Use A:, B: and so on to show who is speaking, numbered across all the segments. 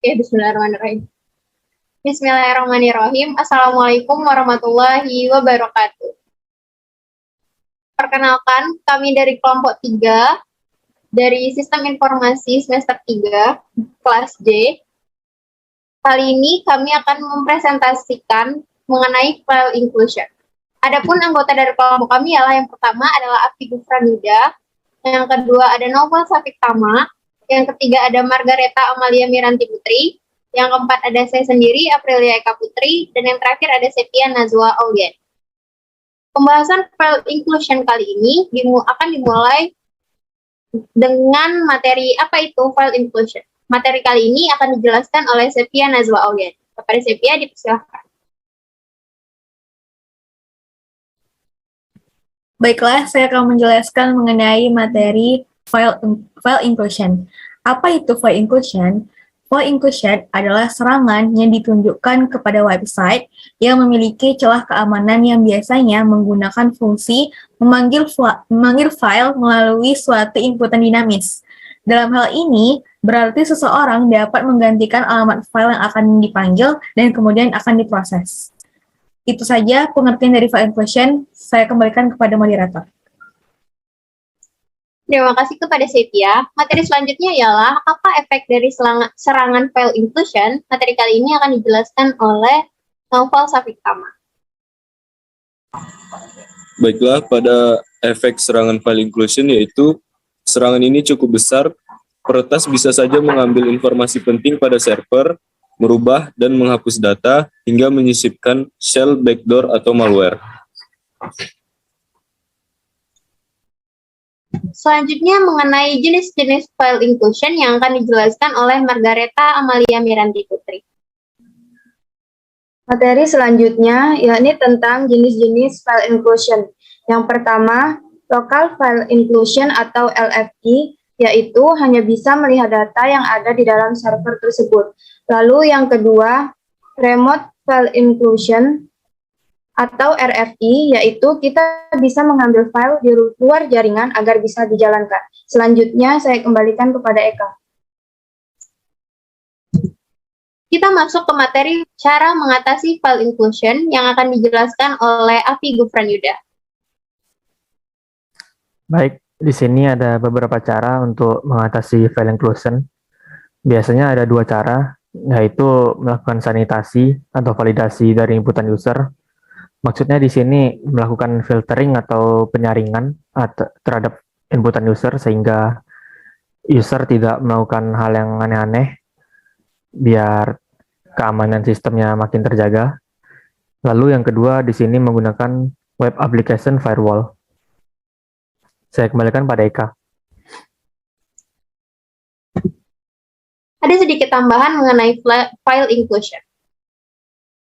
A: Oke, bismillahirrahmanirrahim. Bismillahirrahmanirrahim. Assalamualaikum warahmatullahi wabarakatuh. Perkenalkan, kami dari kelompok 3 dari Sistem Informasi semester 3, kelas J. Kali ini kami akan mempresentasikan mengenai file inclusion. Adapun anggota dari kelompok kami ialah yang pertama adalah Afi Gufranuda, yang kedua ada Novel Safik Tama, yang ketiga ada Margareta Amalia Miranti Putri, yang keempat ada saya sendiri, Aprilia Eka Putri, dan yang terakhir ada Sepia Nazwa Aulian. Pembahasan file inclusion kali ini akan dimulai dengan materi apa itu file inclusion. Materi kali ini akan dijelaskan oleh Sepia Nazwa Aulian. Kepada Sepia dipersilakan.
B: Baiklah, saya akan menjelaskan mengenai materi file inclusion. Apa itu file inclusion? File inclusion adalah serangan yang ditunjukkan kepada website yang memiliki celah keamanan yang biasanya menggunakan fungsi memanggil file melalui suatu inputan dinamis. Dalam hal ini, berarti seseorang dapat menggantikan alamat file yang akan dipanggil dan kemudian akan diproses. Itu saja pengertian dari file inclusion. Saya kembalikan kepada moderator.
A: Terima kasih kepada Sepia. Materi selanjutnya ialah apa efek dari serangan file inclusion. Materi kali ini akan dijelaskan oleh Novel Safik Tama.
C: Baiklah, pada efek serangan file inclusion yaitu serangan ini cukup besar. Peretas bisa saja mengambil informasi penting pada server, merubah dan menghapus data, hingga menyisipkan shell, backdoor, atau malware.
A: Selanjutnya mengenai jenis-jenis file inclusion yang akan dijelaskan oleh Margareta Amalia Miranti Putri.
D: Materi selanjutnya yakni tentang jenis-jenis file inclusion. Yang pertama, local file inclusion atau LFI, yaitu hanya bisa melihat data yang ada di dalam server tersebut. Lalu yang kedua, remote file inclusion atau RFI, yaitu kita bisa mengambil file di luar jaringan agar bisa dijalankan. Selanjutnya saya kembalikan kepada Eka.
A: Kita masuk ke materi cara mengatasi file inclusion yang akan dijelaskan oleh Afi Gufranuda.
E: Baik, di sini ada beberapa cara untuk mengatasi file inclusion. Biasanya ada dua cara, yaitu melakukan sanitasi atau validasi dari inputan user. Maksudnya di sini melakukan filtering atau penyaringan terhadap inputan user sehingga user tidak melakukan hal yang aneh-aneh biar keamanan sistemnya makin terjaga. Lalu yang kedua di sini menggunakan web application firewall. Saya kembalikan pada Eka.
A: Ada sedikit tambahan mengenai file inclusion.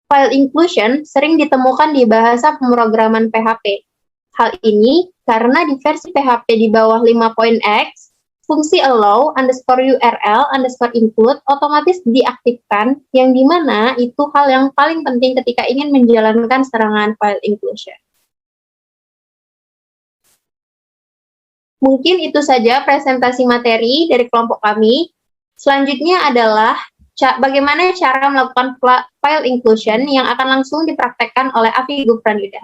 A: File inclusion sering ditemukan di bahasa pemrograman PHP. Hal ini karena di versi PHP di bawah 5.x, fungsi allow _URL _include otomatis diaktifkan, yang dimana itu hal yang paling penting ketika ingin menjalankan serangan file inclusion. Mungkin itu saja presentasi materi dari kelompok kami. Selanjutnya adalah bagaimana cara melakukan file inclusion yang akan langsung dipraktekkan oleh Afi Gufranuda.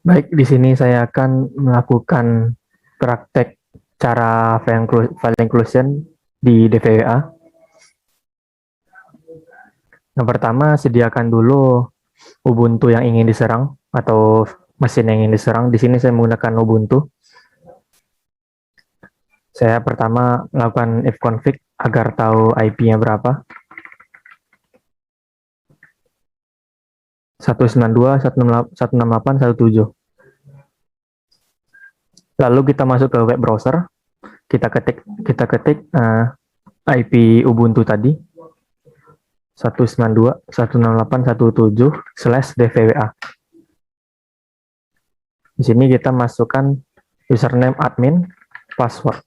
E: Baik, di sini saya akan melakukan praktek cara file inclusion di DVWA. Yang pertama, sediakan dulu Ubuntu yang ingin diserang atau mesin yang ingin diserang. Di sini saya menggunakan Ubuntu. Saya pertama melakukan ifconfig agar tahu IP-nya berapa. 192.168.1.7. Lalu kita masuk ke web browser. Kita ketik IP Ubuntu tadi. 192.168.1.7/DVWA. Di sini kita masukkan username admin, password.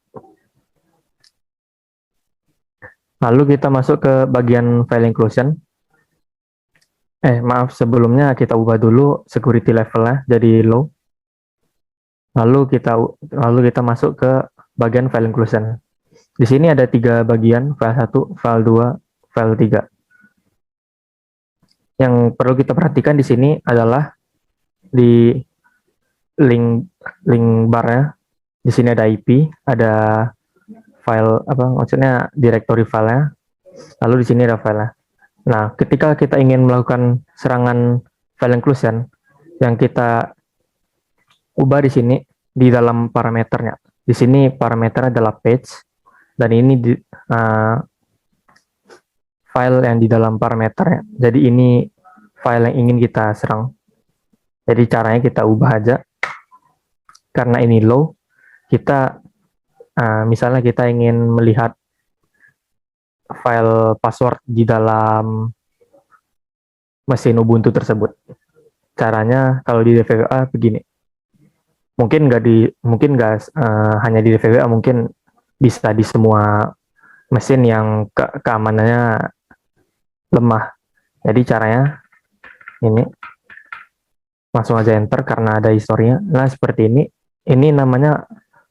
E: Lalu kita masuk ke bagian file inclusion. Sebelumnya kita ubah dulu security levelnya jadi low. Lalu kita masuk ke bagian file inclusion. Di sini ada 3 bagian, file 1, file 2, file 3. Yang perlu kita perhatikan di sini adalah di link barnya. Di sini ada IP, ada file maksudnya directory filenya. Lalu di sini ada filenya. Nah, ketika kita ingin melakukan serangan file inclusion, yang kita ubah di sini di dalam parameternya. Di sini parameternya adalah page, dan ini file yang di dalam parameternya. Jadi ini file yang ingin kita serang. Jadi caranya kita ubah aja. Karena ini low, kita misalnya kita ingin melihat file password di dalam mesin Ubuntu tersebut. Caranya kalau di DVWA begini. Mungkin nggak hanya di DVWA, mungkin bisa di semua mesin yang keamanannya lemah. Jadi caranya ini langsung aja enter karena ada historinya. Nah, seperti ini. Ini namanya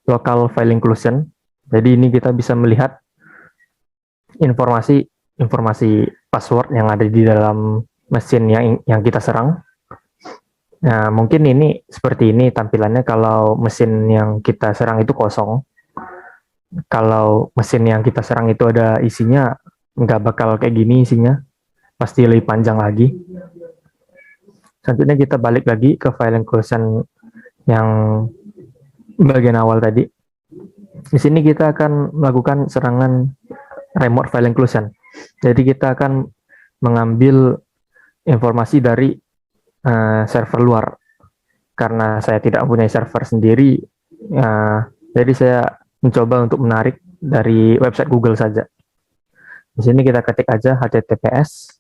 E: local file inclusion. Jadi ini kita bisa melihat informasi password yang ada di dalam mesin yang kita serang. Nah, mungkin ini seperti ini tampilannya kalau mesin yang kita serang itu kosong. Kalau mesin yang kita serang itu ada isinya, nggak bakal kayak gini isinya. Pasti lebih panjang lagi. Selanjutnya kita balik lagi ke file inclusion yang bagian awal tadi. Di sini kita akan melakukan serangan remote file inclusion. Jadi kita akan mengambil informasi dari server luar. Karena saya tidak punya server sendiri, jadi saya mencoba untuk menarik dari website Google saja. Di sini kita ketik aja https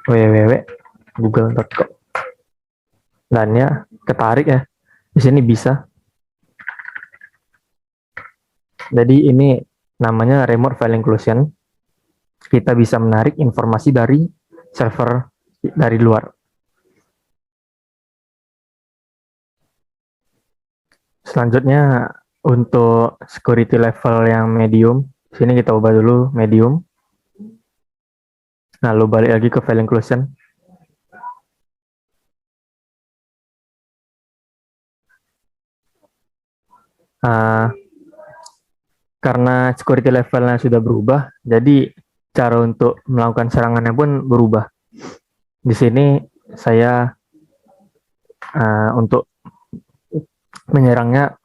E: www.google.com, dan ya ketarik ya. Di sini bisa. Jadi ini namanya remote file inclusion. Kita bisa menarik informasi dari server dari luar. Selanjutnya untuk security level yang medium, sini kita ubah dulu medium. Lalu balik lagi ke file inclusion. Karena security levelnya sudah berubah, jadi cara untuk melakukan serangannya pun berubah. Di sini saya untuk menyerangnya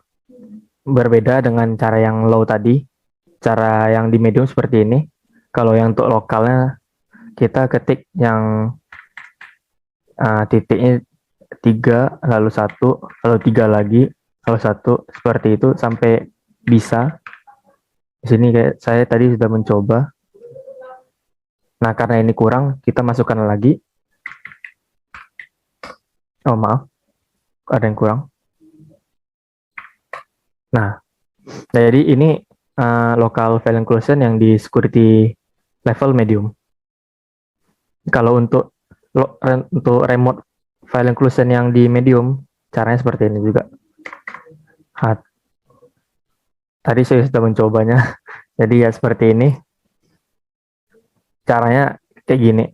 E: berbeda dengan cara yang low tadi. Cara yang di medium seperti ini. Kalau yang untuk lokalnya kita ketik yang titiknya 3, lalu 1, lalu 3 lagi, lalu 1, seperti itu sampai bisa. Di sini kayak saya tadi sudah mencoba. Nah, karena ini kurang, kita masukkan lagi. Oh, maaf. Ada yang kurang. Nah, jadi ini local file inclusion yang di security level medium. Kalau untuk remote file inclusion yang di medium, caranya seperti ini juga. Tadi saya sudah mencobanya, jadi ya seperti ini. Caranya kayak gini,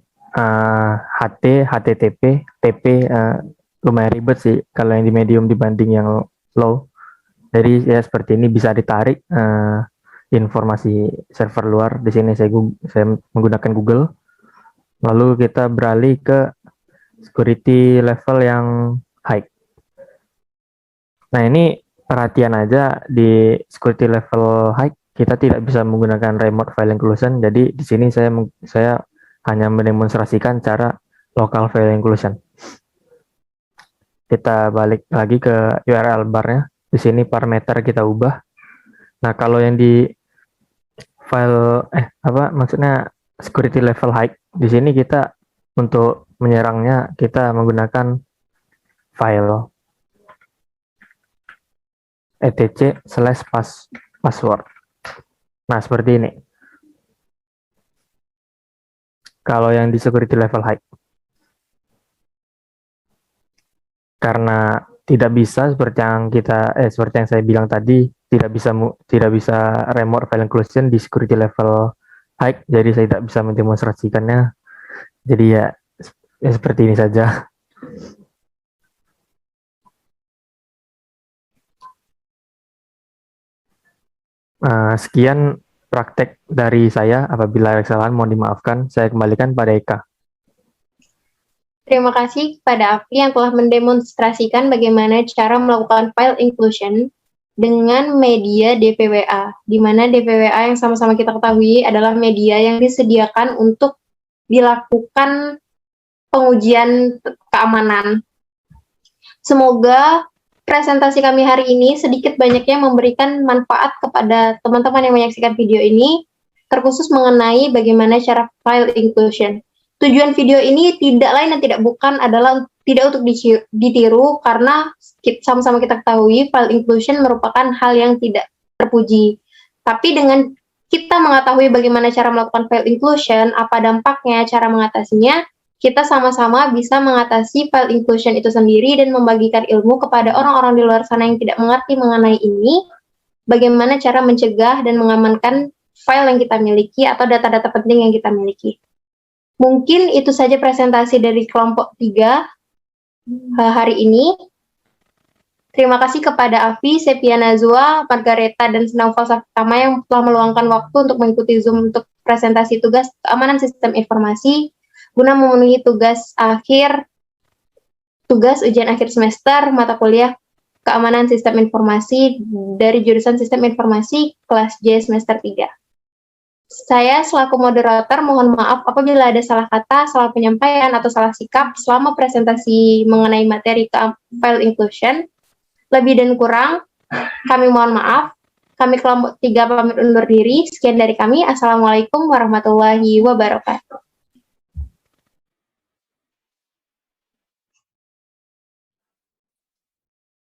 E: HTTP, TP lumayan ribet sih kalau yang di medium dibanding yang low. Jadi ya seperti ini, bisa ditarik informasi server luar. Di sini saya menggunakan Google. Lalu kita beralih ke security level yang high. Nah, ini perhatian aja, di security level high kita tidak bisa menggunakan remote file inclusion. Jadi di sini saya hanya mendemonstrasikan cara local file inclusion. Kita balik lagi ke URL barnya. Di sini parameter kita ubah. Nah, kalau yang di file maksudnya security level high, di sini kita untuk menyerangnya kita menggunakan file etc/password. Nah, seperti ini. Kalau yang di security level high. Karena tidak bisa seperti yang saya bilang tadi, tidak bisa remote file inclusion di security level high, jadi saya tidak bisa mendemonstrasikannya. Jadi ya seperti ini saja. Sekian praktek dari saya. Apabila ada kesalahan mohon dimaafkan. Saya kembalikan pada Eka.
A: Terima kasih kepada Afi yang telah mendemonstrasikan bagaimana cara melakukan file inclusion dengan media DPWA, di mana DPWA yang sama-sama kita ketahui adalah media yang disediakan untuk dilakukan pengujian keamanan. Semoga presentasi kami hari ini sedikit banyaknya memberikan manfaat kepada teman-teman yang menyaksikan video ini, terkhusus mengenai bagaimana cara file inclusion. Tujuan video ini tidak lain dan tidak bukan adalah tidak untuk ditiru, karena sama-sama kita ketahui file inclusion merupakan hal yang tidak terpuji. Tapi dengan kita mengetahui bagaimana cara melakukan file inclusion, apa dampaknya, cara mengatasinya, kita sama-sama bisa mengatasi file inclusion itu sendiri dan membagikan ilmu kepada orang-orang di luar sana yang tidak mengerti mengenai ini, bagaimana cara mencegah dan mengamankan file yang kita miliki atau data-data penting yang kita miliki. Mungkin itu saja presentasi dari kelompok 3 hari ini. Terima kasih kepada Afi, Sepia Nazwa, Margareta, dan Naufal Safitama yang telah meluangkan waktu untuk mengikuti Zoom untuk presentasi tugas keamanan sistem informasi guna memenuhi tugas ujian akhir semester mata kuliah keamanan sistem informasi dari jurusan Sistem Informasi kelas J semester 3. Saya selaku moderator mohon maaf apabila ada salah kata, salah penyampaian, atau salah sikap selama presentasi mengenai materi file inclusion. Lebih dan kurang, kami mohon maaf. Kami kelompok 3 pamit undur diri. Sekian dari kami. Assalamualaikum warahmatullahi wabarakatuh.